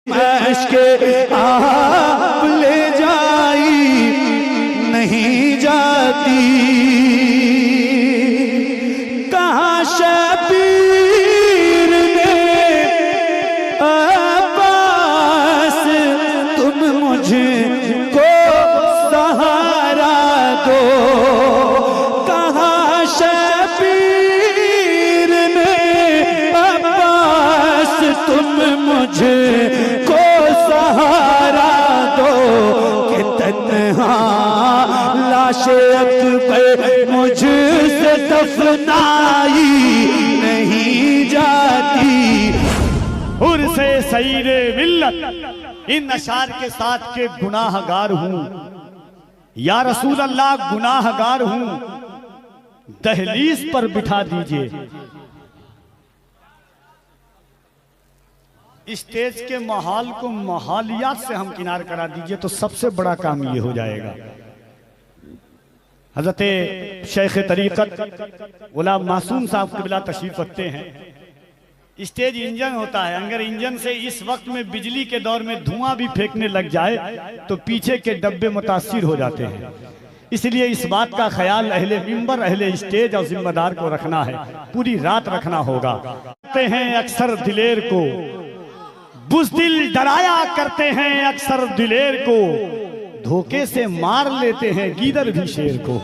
के आप ले जाई नहीं जाती। कहाँ शबीर ने अब्बास तुम मुझको सहारा दो। कहाँ शबीर ने अब्बास तुम मुझे सहारा दो कि तन्हा लाश अकबर मुझसे दफनाई नहीं जाती। हुर्से सईरे मिल्लत इन अशार के साथ के गुनाहगार हूं या रसूल अल्लाह, गुनाहगार हूं, दहलीज पर बिठा दीजिए। स्टेज के माहौल को माहौलियात से हम किनार करा दीजिए तो सबसे बड़ा काम ये हो जाएगा। हजरत शेख तरीक़त गुलाम मासूम साहब क़िबला तशरीफ रखते हैं। स्टेज इंजन होता है, अगर इंजन से इस वक्त में बिजली के दौर में धुआं भी फेंकने लग जाए तो पीछे के डब्बे मुतासिर हो जाते हैं। इसलिए इस बात का ख्याल अहले मिंबर, अहले स्टेज और जिम्मेदार को रखना है, पूरी रात रखना होगा। कहते हैं अक्सर दिलेर को बुज़दिल डराया करते हैं, अक्सर दिलेर को धोखे से मार लेते हैं गीदड़ भी शेर को।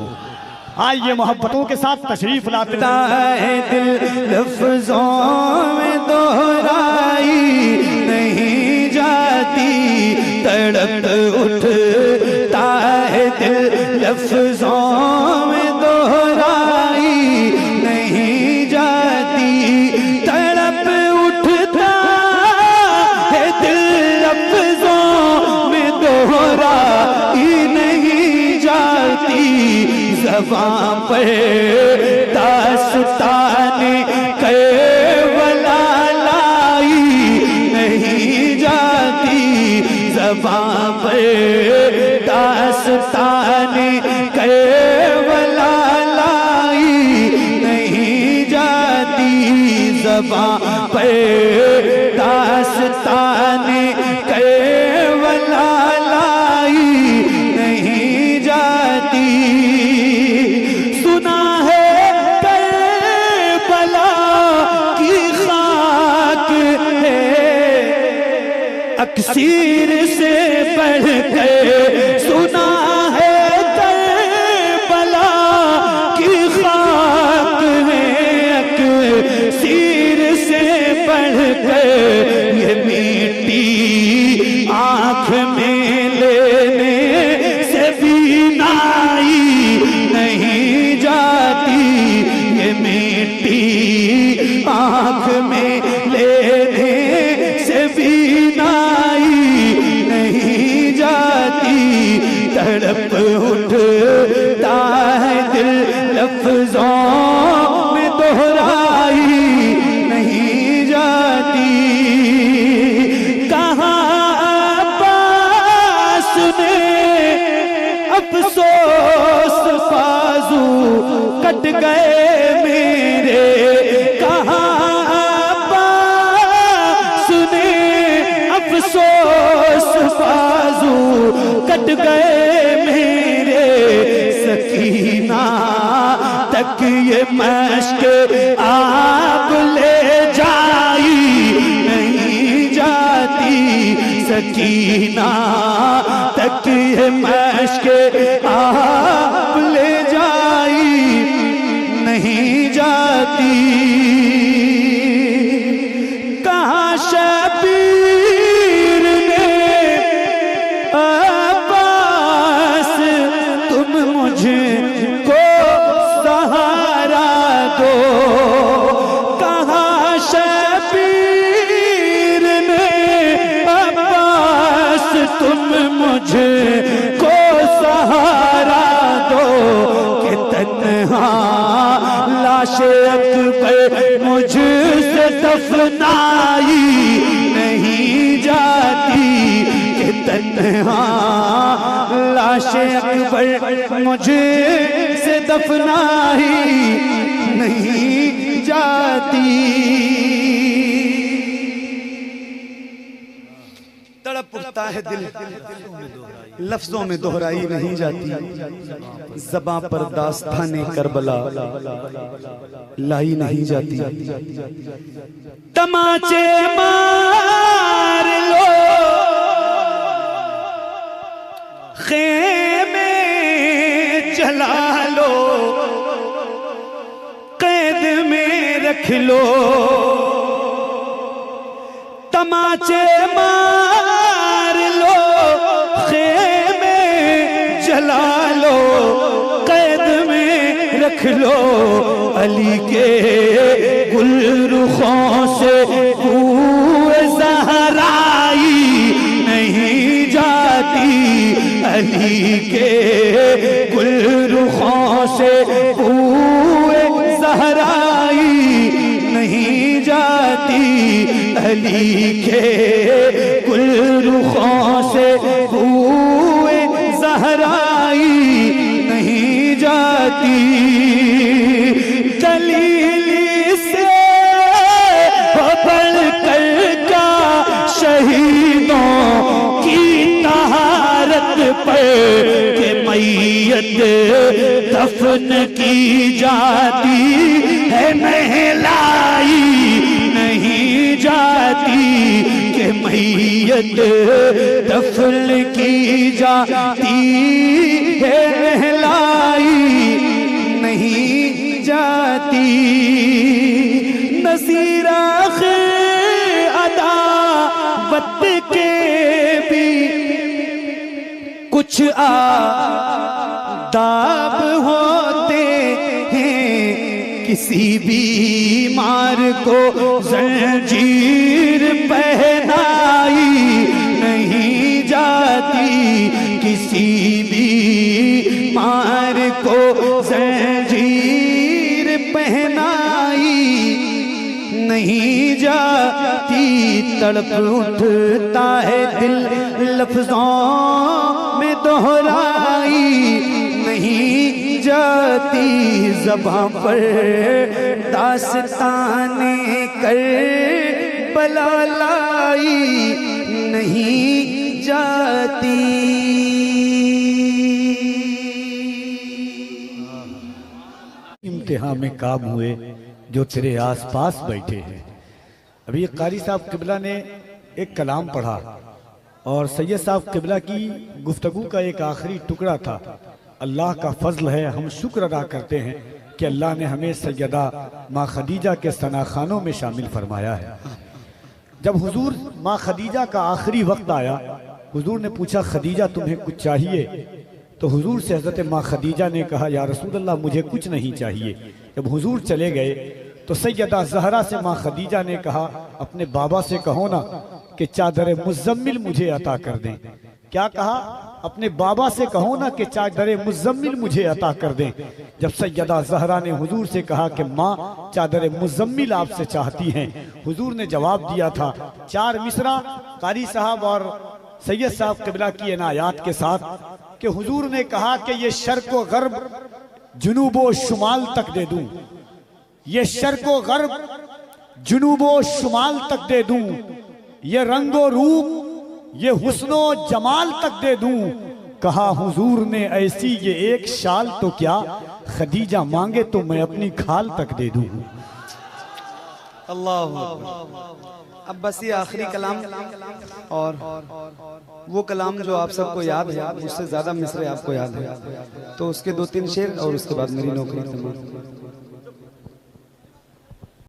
आइए मोहब्बतों के साथ तशरीफ लाते है दिल लफ्ज़ों में दोहराई नहीं जाती। तड़प उठता है दिल लफ्ज़ों में दोहराई नहीं जाती। तड़प उठता है दिल लफ्ज़ों में दोहराई नहीं जाती। ज़बां पे दास्ताने केवला लाई नहीं जाती। ज़बां पे दास्ताने केवला लाई नहीं जाती। ज़बां पे दास्ताने केवला लाई नहीं जाती। सुना है करबला की खाक है अक्सीर से बढ़ के। सुना है करबला की खाक है अक्सीर से बढ़ के। ये मिट्टी आँख में लेने से भी नाई नहीं जाती। ये मिट्टी आँख में लेने से भी नाई नहीं जाती। तड़प उठता है दिल लफ्ज़ों में दोहराई नहीं जाती। कहाँ अब्बास ने अफसोस बाजू कट गए मेरे। कहाँ अब्बास ने अफसोस बाजू कट गए मेरे। सकीना तक ये मश्क आप ले जाई नहीं जाती। सकीना तक ये मश्क आप ले जाई नहीं जाती। कहाँ शबीर ने अब्बास तुम मुझको सहारा दो। कहाँ शबीर ने अब्बास तुम मुझको सहारा दो कि तन्हा लाश अकबर मुझसे दफनाई नहीं जाती। कि तन्हा लाश अकबर मुझसे दफनाई नहीं जाती। तड़प उठता है दिल, लफ्जों में दोहराई नहीं जाती, ज़बां पर दास्ताने करबला लाई नहीं जाती। तमाचे मार लो, खेमे जला लो, कैद में रख लो, तमाचे मार लो, खेमे जला लो, कैद में रख लो, अली के गुलरुखों से बूए ज़हराई नहीं जाती, अली के गुलरुखों से बूए ज़हराई नहीं जाती, अली के गुलरुखों से बूए ज़हराई नहीं जाती। दलीली से बढ़ कर क्या शहीदों की तहारत पर के मैयत दफन की जाती है, नहलाई नहीं जाती, के मैयत दफन की जाती है, नहलाई नहीं जाती। नसीरा अदा वक्त के भी कुछ आदाब होते हैं, किसी बीमार को जंजीर पहनाई नहीं जाती, किसी बीमार को जंजीर पहनाई नहीं जाती। तड़प उठता है दिल, लफ्जों में दोहराई नहीं जाती, ज़बां पर दास्ताने कर बला लाई नहीं जाती। इम्तिहान में काम हुए जो तेरे आसपास बैठे हैं। अभी एक कारी साहब किबला ने एक कलाम पढ़ा और सैयद साहब किबला की गुफ्तगू का एक आखिरी टुकड़ा था। अल्लाह का फजल है, हम शुक्र अदा करते हैं कि अल्लाह ने हमें सैयदा माँ खदीजा के सनाखानों में शामिल फरमाया है। जब हुजूर माँ खदीजा का आखिरी वक्त आया, हुजूर ने पूछा खदीजा तुम्हें कुछ चाहिए? तो हुजूर से हज़रत माँ खदीजा ने कहा या रसूल अल्लाह मुझे कुछ नहीं चाहिए। जब हुजूर चले गए तो सैयदा ज़हरा से माँ खदीजा ने कहा अपने बाबा से कहो ना कि चादर मुज़म्मिल मुझे अता कर दें। क्या कहा? अपने बाबा से कहो ना कि चादर मुज़म्मिल मुझे अता कर दें। जब सैयदा ज़हरा ने हुजूर से कहा कि माँ चादर मुज़म्मिल आपसे चाहती हैं, हुजूर ने जवाब दिया था 4 मिसरा कारी साहब और सैयद साहब किबला की इनायात के साथ कि हुजूर ने कहा कि ये शर्क़ व गर्ब जुनूबो शुमाल तक दे दूं, ये शर्क़ व गर्ब जुनूबो शुमाल तक दे दूं, ये रंगो रूप ये हुस्नो जमाल तक दे दूं। कहा हुजूर ने ऐसी ये एक शाल तो क्या खदीजा मांगे तो मैं अपनी खाल तक दे दूं। अल्लाह। अब बस ये आखिरी कलाम और वो कलाम जो आप सबको याद है, उससे ज्यादा मिसरे आपको याद है, तो उसके 2-3 शेर और उसके बाद मेरी नौकरी तमाम।